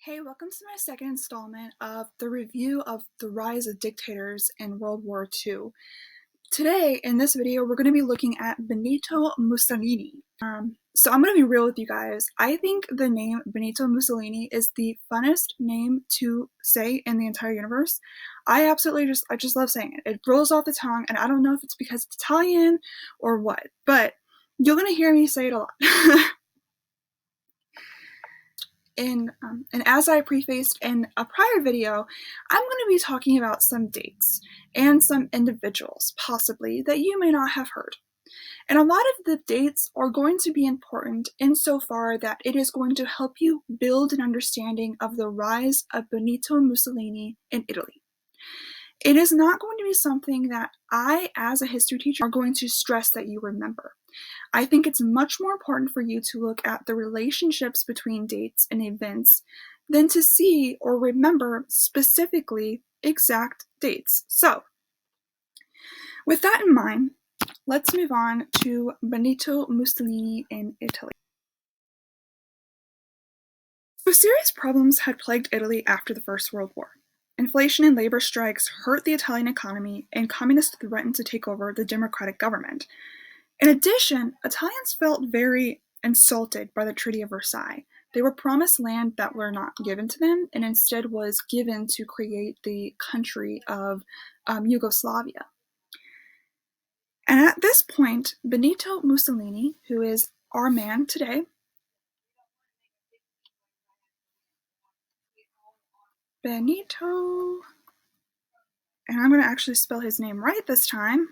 Hey, welcome to my second installment of the review of the rise of dictators in World War II. Today, in this video, we're going to be looking at Benito Mussolini. So I'm going to be real with you guys. I think the name Benito Mussolini is the funnest name to say in the entire universe. I just love saying it. It rolls off the tongue, and I don't know if it's because it's Italian or what, but you're going to hear me say it a lot. And as I prefaced in a prior video, I'm going to be talking about some dates and some individuals, possibly, that you may not have heard. And a lot of the dates are going to be important insofar that it is going to help you build an understanding of the rise of Benito Mussolini in Italy. It is not going to be something that I, as a history teacher, are going to stress that you remember. I think it's much more important for you to look at the relationships between dates and events than to see or remember specifically exact dates. So, with that in mind, let's move on to Benito Mussolini in Italy. So serious problems had plagued Italy after the First World War. Inflation and labor strikes hurt the Italian economy, and communists threatened to take over the democratic government. In addition, Italians felt very insulted by the Treaty of Versailles. They were promised land that were not given to them, and instead was given to create the country of Yugoslavia. And at this point, Benito Mussolini, who is our man today, Benito, and I'm going to actually spell his name right this time.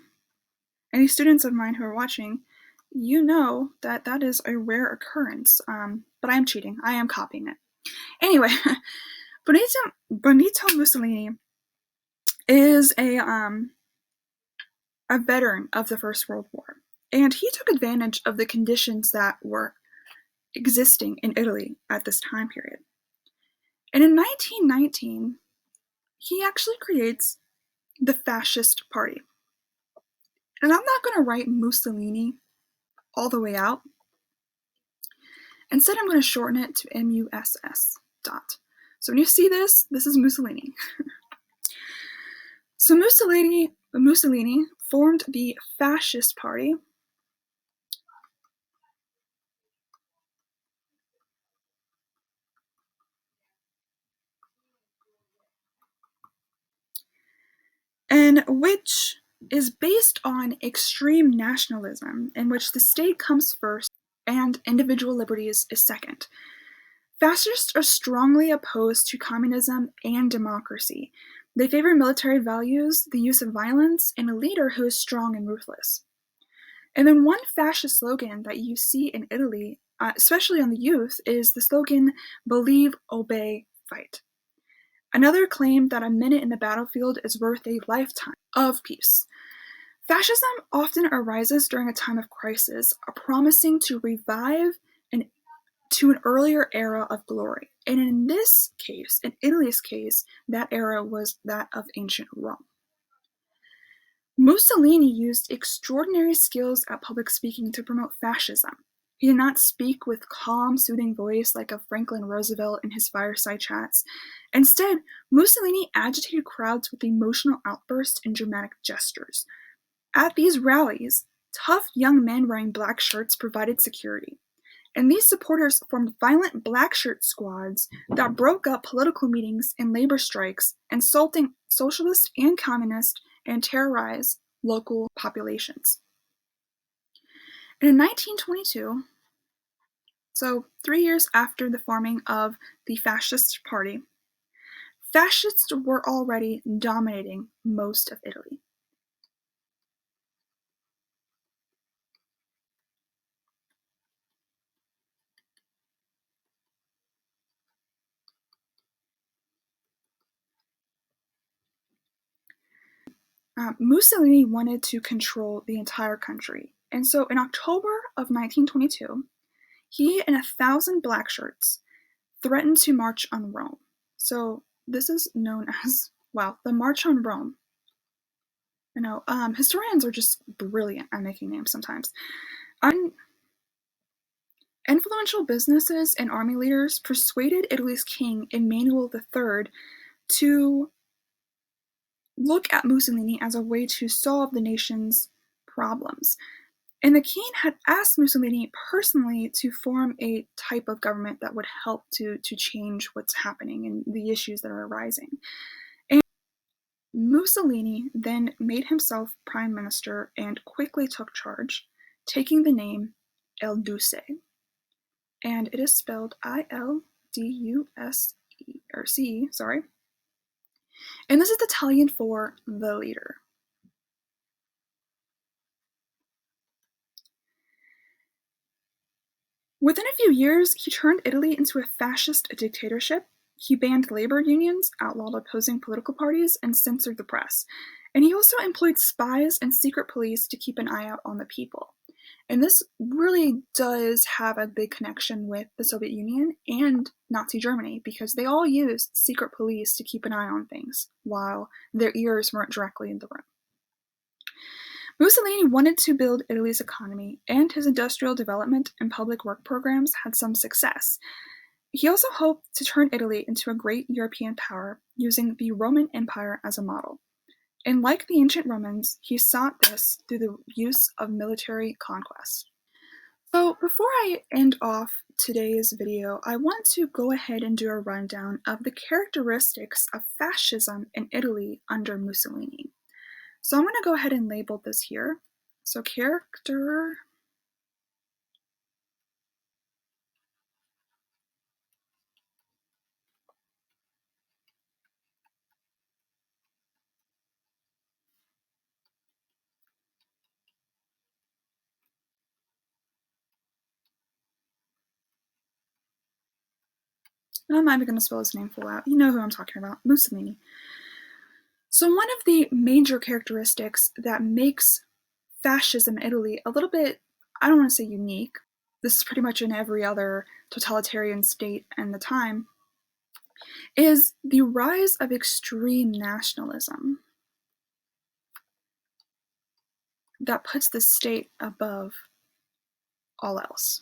Any students of mine who are watching, you know that that is a rare occurrence, but I am cheating. I am copying it. Anyway, Benito Mussolini is a veteran of the First World War, and he took advantage of the conditions that were existing in Italy at this time period. And in 1919, he actually creates the Fascist Party. And I'm not going to write Mussolini all the way out. Instead, I'm going to shorten it to MUSS dot. So when you see this is Mussolini. So Mussolini formed the Fascist Party. And which is based on extreme nationalism, in which the state comes first and individual liberties is second. Fascists are strongly opposed to communism and democracy. They favor military values, the use of violence, and a leader who is strong and ruthless. And then one fascist slogan that you see in Italy, especially on the youth, is the slogan, "Believe, obey, fight." Another claimed that a minute in the battlefield is worth a lifetime of peace. Fascism often arises during a time of crisis, promising to revive to an earlier era of glory. And in this case, in Italy's case, that era was that of ancient Rome. Mussolini used extraordinary skills at public speaking to promote fascism. He did not speak with calm, soothing voice like of Franklin Roosevelt in his fireside chats. Instead, Mussolini agitated crowds with emotional outbursts and dramatic gestures. At these rallies, tough young men wearing black shirts provided security. And these supporters formed violent black shirt squads that broke up political meetings and labor strikes, insulting socialists and communists, and terrorized local populations. And in 1922, so 3 years after the forming of the Fascist Party, fascists were already dominating most of Italy. Mussolini wanted to control the entire country, and so in October of 1922, he and 1,000 black shirts threatened to march on Rome. So this is known as, wow, the March on Rome. You know, historians are just brilliant at making names sometimes. Influential businesses and army leaders persuaded Italy's king Emmanuel III to look at Mussolini as a way to solve the nation's problems. And the king had asked Mussolini personally to form a type of government that would help to change what's happening and the issues that are arising. And Mussolini then made himself prime minister and quickly took charge, taking the name Il Duce. And it is spelled I-L-D-U-S-E, or C, sorry. And this is Italian for the leader. Within a few years, he turned Italy into a fascist dictatorship. He banned labor unions, outlawed opposing political parties, and censored the press. And he also employed spies and secret police to keep an eye out on the people. And this really does have a big connection with the Soviet Union and Nazi Germany, because they all used secret police to keep an eye on things while their ears weren't directly in the room. Mussolini wanted to build Italy's economy, and his industrial development and public work programs had some success. He also hoped to turn Italy into a great European power using the Roman Empire as a model. And like the ancient Romans, he sought this through the use of military conquest. So before I end off today's video, I want to go ahead and do a rundown of the characteristics of fascism in Italy under Mussolini. So I'm going to go ahead and label this here. So character, and I'm not even going to spell his name full out. You know who I'm talking about, Mussolini. So one of the major characteristics that makes fascism in Italy a little bit, I don't want to say unique, this is pretty much in every other totalitarian state in the time, is the rise of extreme nationalism that puts the state above all else.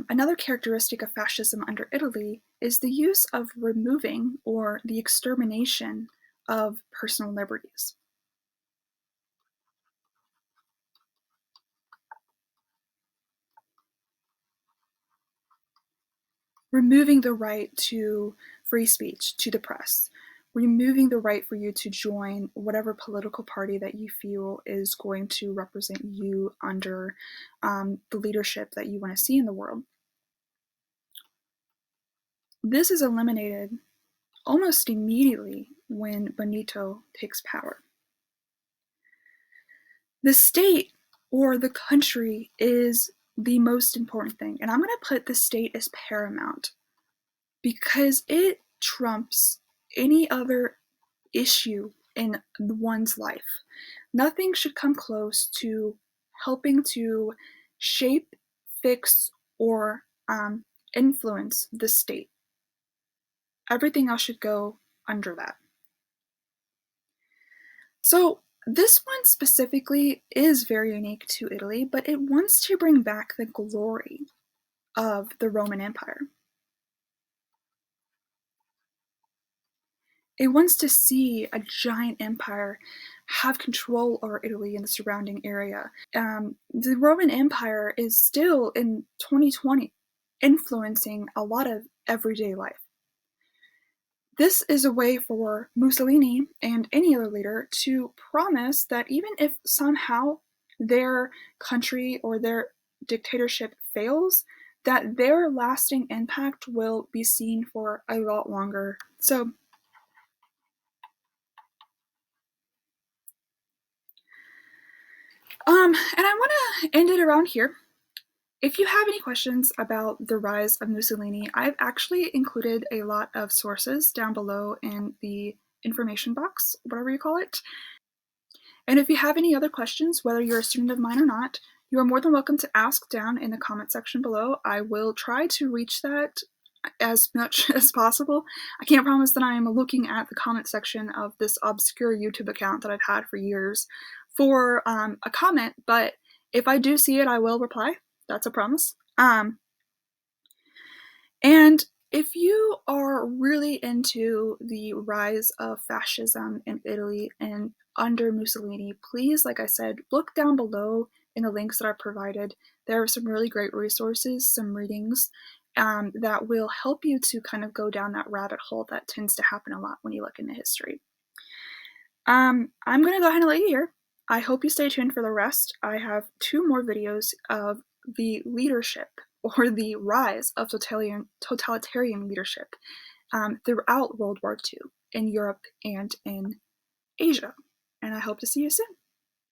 Another characteristic of fascism under Italy is the use of removing or the extermination of personal liberties. Removing the right to free speech, to the press, removing the right for you to join whatever political party that you feel is going to represent you under the leadership that you want to see in the world. This is eliminated almost immediately when Benito takes power. The state or the country is the most important thing, and I'm going to put the state as paramount because it trumps any other issue in one's life. Nothing should come close to helping to shape, fix, or influence the state. Everything else should go under that. So this one specifically is very unique to Italy, but it wants to bring back the glory of the Roman Empire. It wants to see a giant empire have control over Italy and the surrounding area. The Roman Empire is still in 2020 influencing a lot of everyday life. This is a way for Mussolini and any other leader to promise that even if somehow their country or their dictatorship fails, that their lasting impact will be seen for a lot longer. So, and I want to end it around here. If you have any questions about the rise of Mussolini, I've actually included a lot of sources down below in the information box, whatever you call it. And if you have any other questions, whether you're a student of mine or not, you are more than welcome to ask down in the comment section below. I will try to reach that as much as possible. I can't promise that I am looking at the comment section of this obscure YouTube account that I've had for years for a comment, but if I do see it, I will reply. That's a promise. And if you are really into the rise of fascism in Italy and under Mussolini, please, like I said, look down below in the links that are provided. There are some really great resources, some readings that will help you to kind of go down that rabbit hole that tends to happen a lot when you look into history. I'm going to go ahead and let you here. I hope you stay tuned for the rest. I have 2 more videos of the leadership or the rise of totalitarian leadership throughout World War II in Europe and in Asia. And I hope to see you soon.